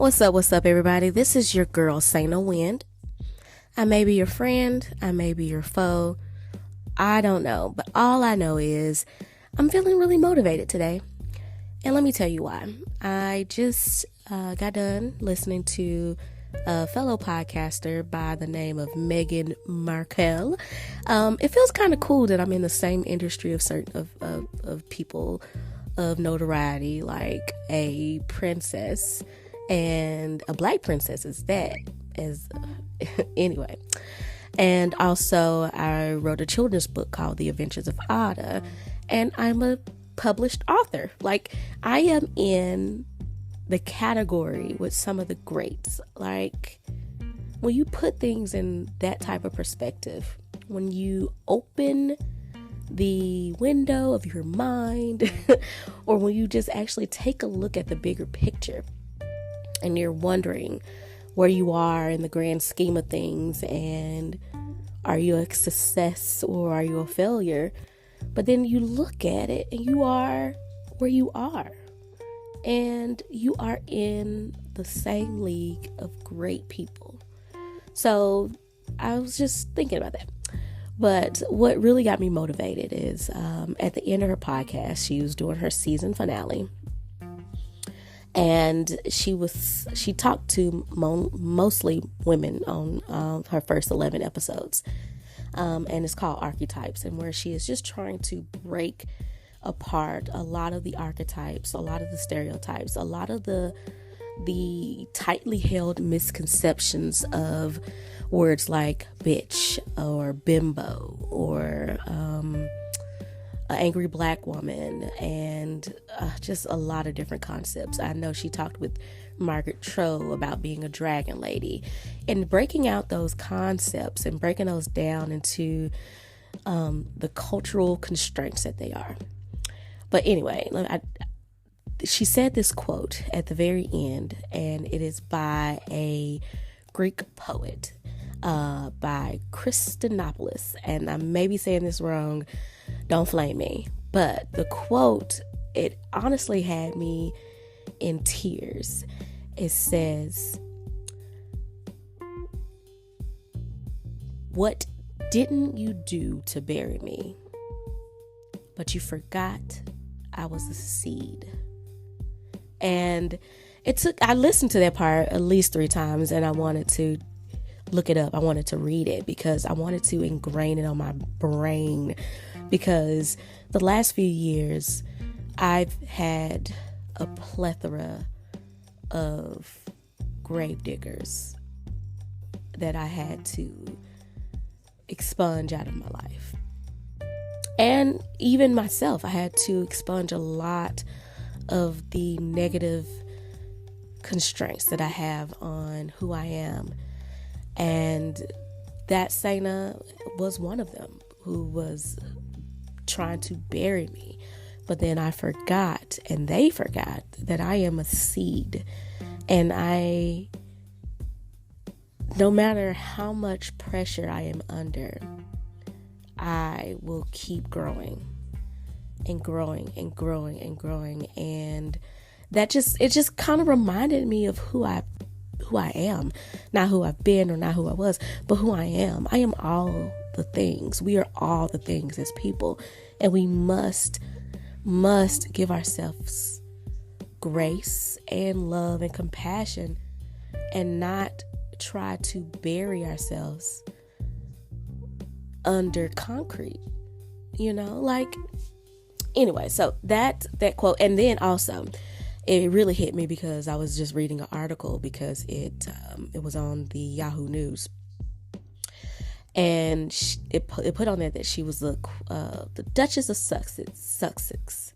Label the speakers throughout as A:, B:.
A: What's up, everybody? This is your girl, Saina Wind. I may be your friend, I may be your foe. I don't know, but all I know is I'm feeling really motivated today. And let me tell you why. I just got done listening to a fellow podcaster by the name of Meghan Markle. It feels kind of cool that I'm in the same industry of certain of people of notoriety, like a princess and a black princess is that as anyway. And also I wrote a children's book called The Adventures of Ada, and I'm a published author. Like, I am in the category with some of the greats. Like, when you put things in that type of perspective, when you open the window of your mind or when you just actually take a look at the bigger picture and you're wondering where you are in the grand scheme of things, and are you a success or are you a failure? But then you look at it and you are where you are, and you are in the same league of great people. So I was just thinking about that. But what really got me motivated is at the end of her podcast, she was doing her season finale. And she talked to mostly women on her first 11 episodes. And it's called Archetypes, and where she is just trying to break apart a lot of the archetypes, a lot of the stereotypes, a lot of the tightly held misconceptions of words like bitch or bimbo or an angry black woman, and just a lot of different concepts. I know she talked with Margaret Cho about being a dragon lady, and breaking out those concepts and breaking those down into the cultural constraints that they are. But anyway, she said this quote at the very end, and it is by a Greek poet by Christinopoulos, and I may be saying this wrong, don't flame me, but the quote, it honestly had me in tears. It says, "What didn't you do to bury me? But you forgot I was a seed." And I listened to that part at least 3 times, and I wanted to look it up. I wanted to read it because I wanted to ingrain it on my brain, because the last few years I've had a plethora of grave diggers that I had to expunge out of my life. And even myself, I had to expunge a lot of the negative constraints that I have on who I am. And that Saina was one of them, who was trying to bury me. But then I forgot, and they forgot, that I am a seed. And no matter how much pressure I am under, I will keep growing and growing and growing and growing. And it just kind of reminded me of who I am. Not who I've been or not who I was, but who I am. I am all the things. We are all the things as people. And we must give ourselves grace and love and compassion, and not try to bury ourselves under concrete, anyway. So that quote, and then also it really hit me because I was just reading an article, because it was on the Yahoo News, and it put on there that she was the Duchess of Sussex.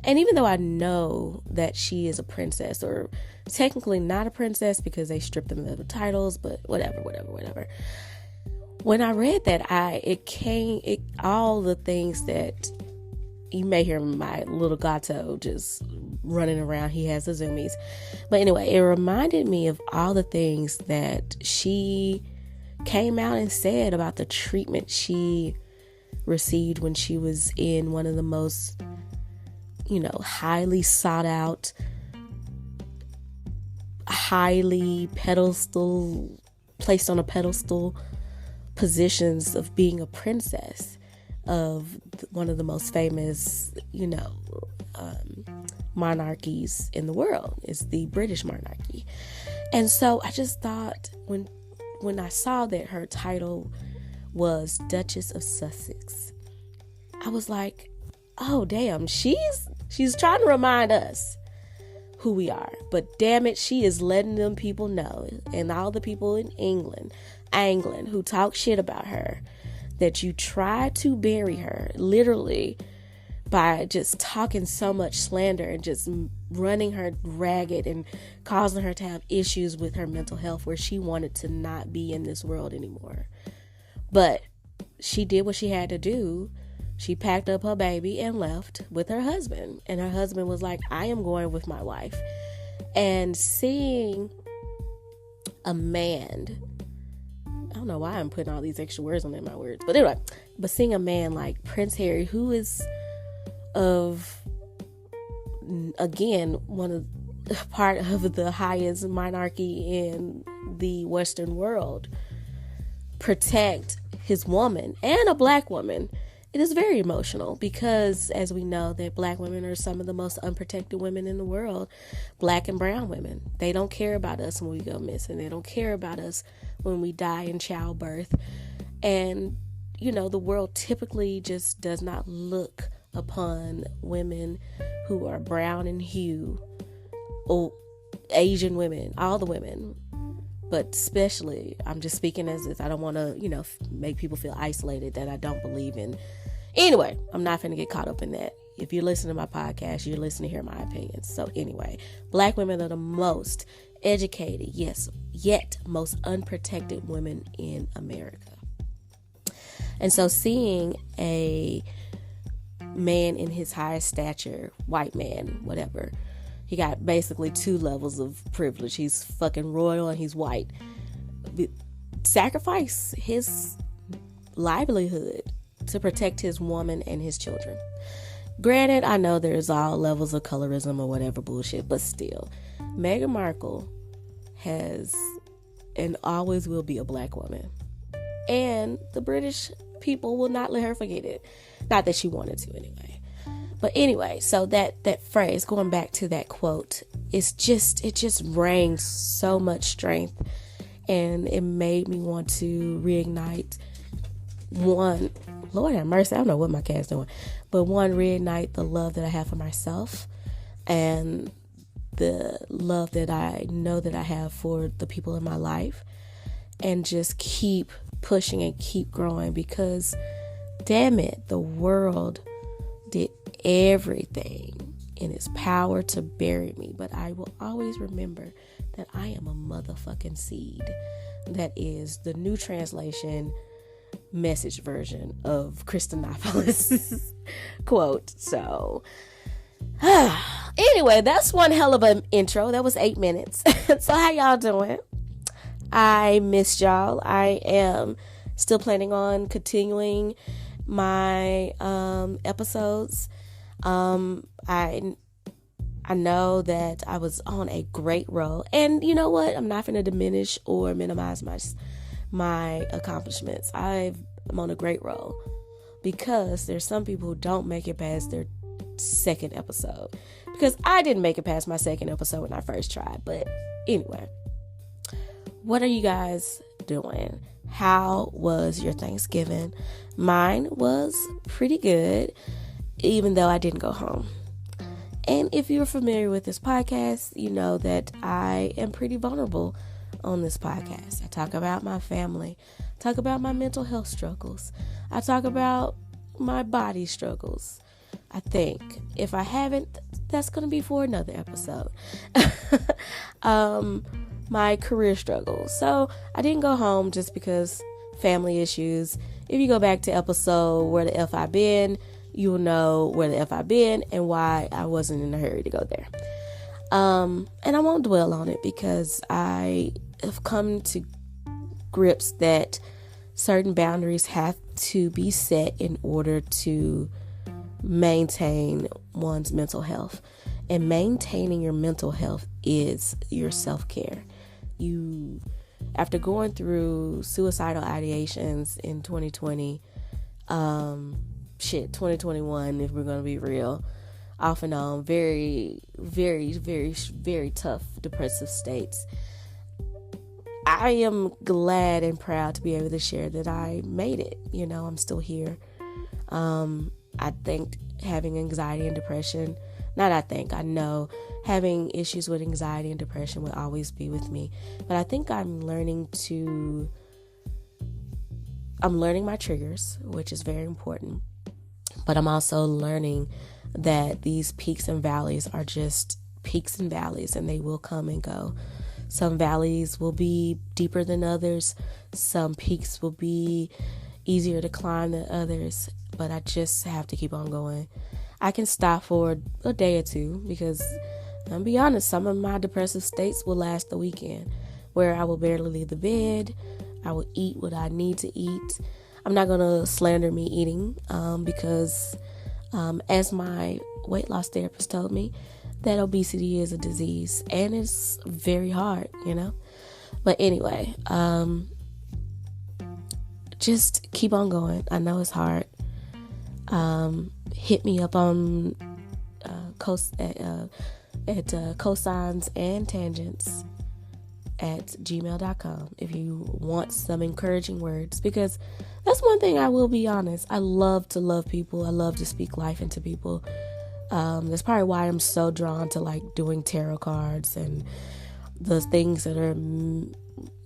A: And even though I know that she is a princess, or technically not a princess because they stripped them of the titles, but whatever. When I read that, all the things that you may hear my little gato just running around. He has the zoomies. But anyway, it reminded me of all the things that she came out and said about the treatment she received when she was in one of the most, highly sought out highly placed on a pedestal positions of being a princess of one of the most famous, monarchies in the world is the British monarchy. And so I just thought when I saw that her title was Duchess of Sussex, I was like, oh damn, she's trying to remind us who we are. But damn it, she is letting them people know, and all the people in England who talk shit about her, that you try to bury her literally by just talking so much slander and just running her ragged and causing her to have issues with her mental health, where she wanted to not be in this world anymore. But she did what she had to do. She packed up her baby and left with her husband. And her husband was like, I am going with my wife. And seeing a man, I don't know why I'm putting all these extra words on my words, but anyway, but seeing a man like Prince Harry, who is again, part of the highest monarchy in the Western world, protect his woman, and a black woman, it is very emotional, because as we know that black women are some of the most unprotected women in the world. Black and brown women, they don't care about us when we go missing. They don't care about us when we die in childbirth. And the world typically just does not look upon women who are brown in hue, or Asian women, all the women, but especially, I'm just speaking as if I don't want to, make people feel isolated, that I don't believe in. Anyway, I'm not going to get caught up in that. If you're listening to my podcast, you're listening to hear my opinions. So anyway, black women are the most educated, yes, yet most unprotected women in America. And so seeing a man in his highest stature, white man, whatever, he got basically two levels of privilege. He's fucking royal and he's white. Sacrifice his livelihood to protect his woman and his children. Granted, I know there's all levels of colorism or whatever bullshit, but still, Meghan Markle has and always will be a black woman. And the British people will not let her forget it. Not that she wanted to anyway. But anyway, so that phrase, going back to that quote, it just rang so much strength, and it made me want to reignite one, Lord have mercy, I don't know what my cat's doing, but one, reignite the love that I have for myself and the love that I know that I have for the people in my life, and just keep pushing and keep growing, because damn it, the world did everything in its power to bury me, but I will always remember that I am a motherfucking seed. That is the New Translation Message version of Christopher's quote. So anyway, that's one hell of an intro. That was 8 minutes. So how y'all doing? I missed y'all. I am still planning on continuing my episodes. I know that I was on a great roll, and you know what? I'm not going to diminish or minimize my accomplishments. I'm on a great roll, because there's some people who don't make it past their second episode, because I didn't make it past my second episode when I first tried. But anyway, what are you guys doing? How was your Thanksgiving? Mine was pretty good, even though I didn't go home. And if you're familiar with this podcast, you know that I am pretty vulnerable on this podcast. I talk about my family, talk about my mental health struggles. I talk about my body struggles. I think if I haven't, that's going to be for another episode. My career struggles. So I didn't go home just because family issues. If you go back to episode Where the F I Been, you will know where the F I been and why I wasn't in a hurry to go there. And I won't dwell on it, because I have come to grips that certain boundaries have to be set in order to maintain one's mental health. And maintaining your mental health is your self-care. After going through suicidal ideations in 2020, 2021, if we're going to be real, off and on, very, very, very, very tough depressive states. I am glad and proud to be able to share that I made it. I'm still here. I think having anxiety and depression, I know having issues with anxiety and depression will always be with me. But I think I'm learning my triggers, which is very important. But I'm also learning that these peaks and valleys are just peaks and valleys, and they will come and go. Some valleys will be deeper than others. Some peaks will be easier to climb than others. But I just have to keep on going. I can stop for a day or two because, I'll be honest, some of my depressive states will last the weekend, where I will barely leave the bed. I will eat what I need to eat. I'm not going to slander me eating because as my weight loss therapist told me, that obesity is a disease and it's very hard, But anyway, just keep on going. I know it's hard. Hit me up on cosines and tangents at gmail.com if you want some encouraging words, because that's one thing I will be honest. I love to love people. I love to speak life into people. That's probably why I'm so drawn to doing tarot cards and the things that are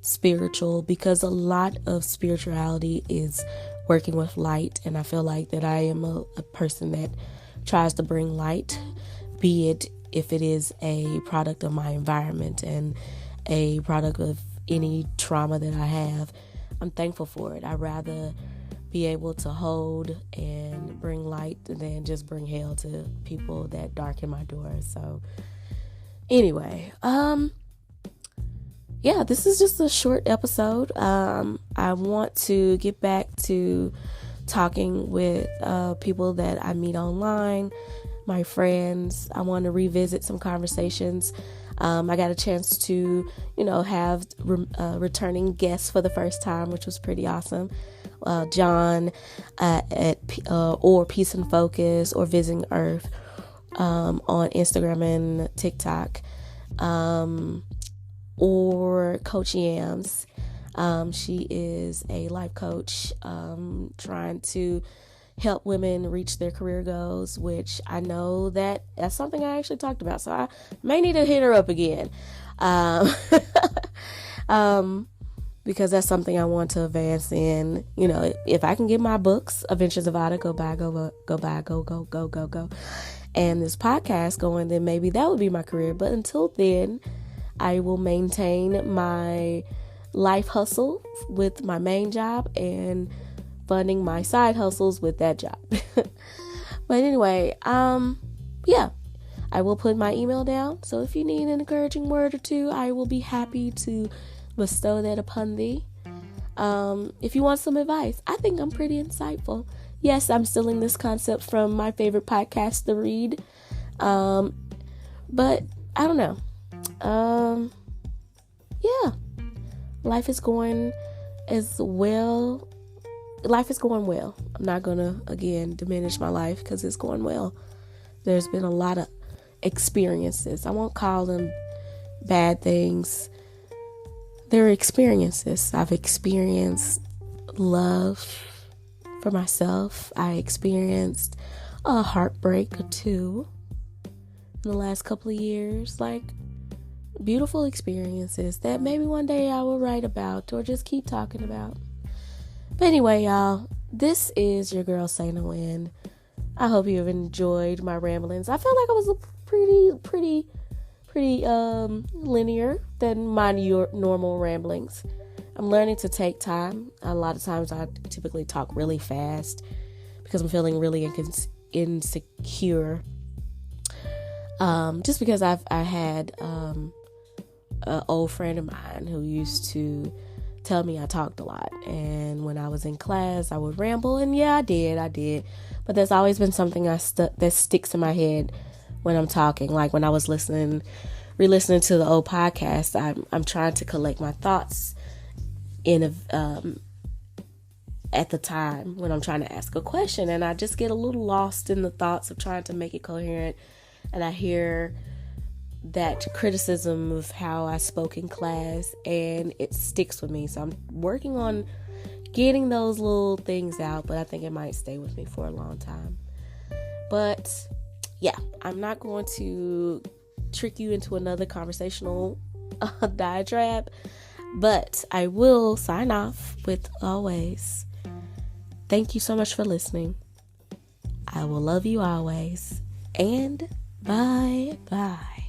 A: spiritual, because a lot of spirituality is working with light, and I feel like that I am a person that tries to bring light, be it if it is a product of my environment and a product of any trauma that I have. I'm thankful for it. I'd rather be able to hold and bring light than just bring hell to people that darken my doors. So anyway, this is just a short episode. I want to get back to talking with people that I meet online, my friends. I want to revisit some conversations. I got a chance to, have returning guests for the first time, which was pretty awesome. John or Peace and Focus or Visiting Earth on Instagram and TikTok, or Coach Yams. She is a life coach trying to help women reach their career goals, which I know that's something I actually talked about, so I may need to hit her up again, because that's something I want to advance in. If I can get my books, Adventures of Ada, go, and this podcast going, then maybe that would be my career. But until then, I will maintain my life hustle with my main job and funding my side hustles with that job. But anyway, I will put my email down. So if you need an encouraging word or two, I will be happy to bestow that upon thee. If you want some advice, I think I'm pretty insightful. Yes, I'm stealing this concept from my favorite podcast, The Read. But I don't know. Life is going well. I'm not gonna again diminish my life because it's going well. There's been a lot of experiences. I won't call them bad things. They're experiences. I've experienced love for myself. I experienced a heartbreak or two in the last couple of years. Beautiful experiences that maybe one day I will write about or just keep talking about. But anyway, y'all, this is your girl Sayna Wind. I hope you have enjoyed my ramblings. I felt like I was a pretty linear than my normal ramblings. I'm learning to take time. A lot of times I typically talk really fast because I'm feeling really insecure. Just because I had an old friend of mine who used to tell me I talked a lot, and when I was in class I would ramble, and I did, but there's always been something that sticks in my head when I'm talking. Like when I was re-listening to the old podcast, I'm trying to collect my thoughts at the time when I'm trying to ask a question, and I just get a little lost in the thoughts of trying to make it coherent, and I hear that criticism of how I spoke in class, and it sticks with me. So I'm working on getting those little things out, but I think it might stay with me for a long time. But yeah, I'm not going to trick you into another conversational diatribe, but I will sign off with always. Thank you so much for listening. I will love you always. And bye-bye.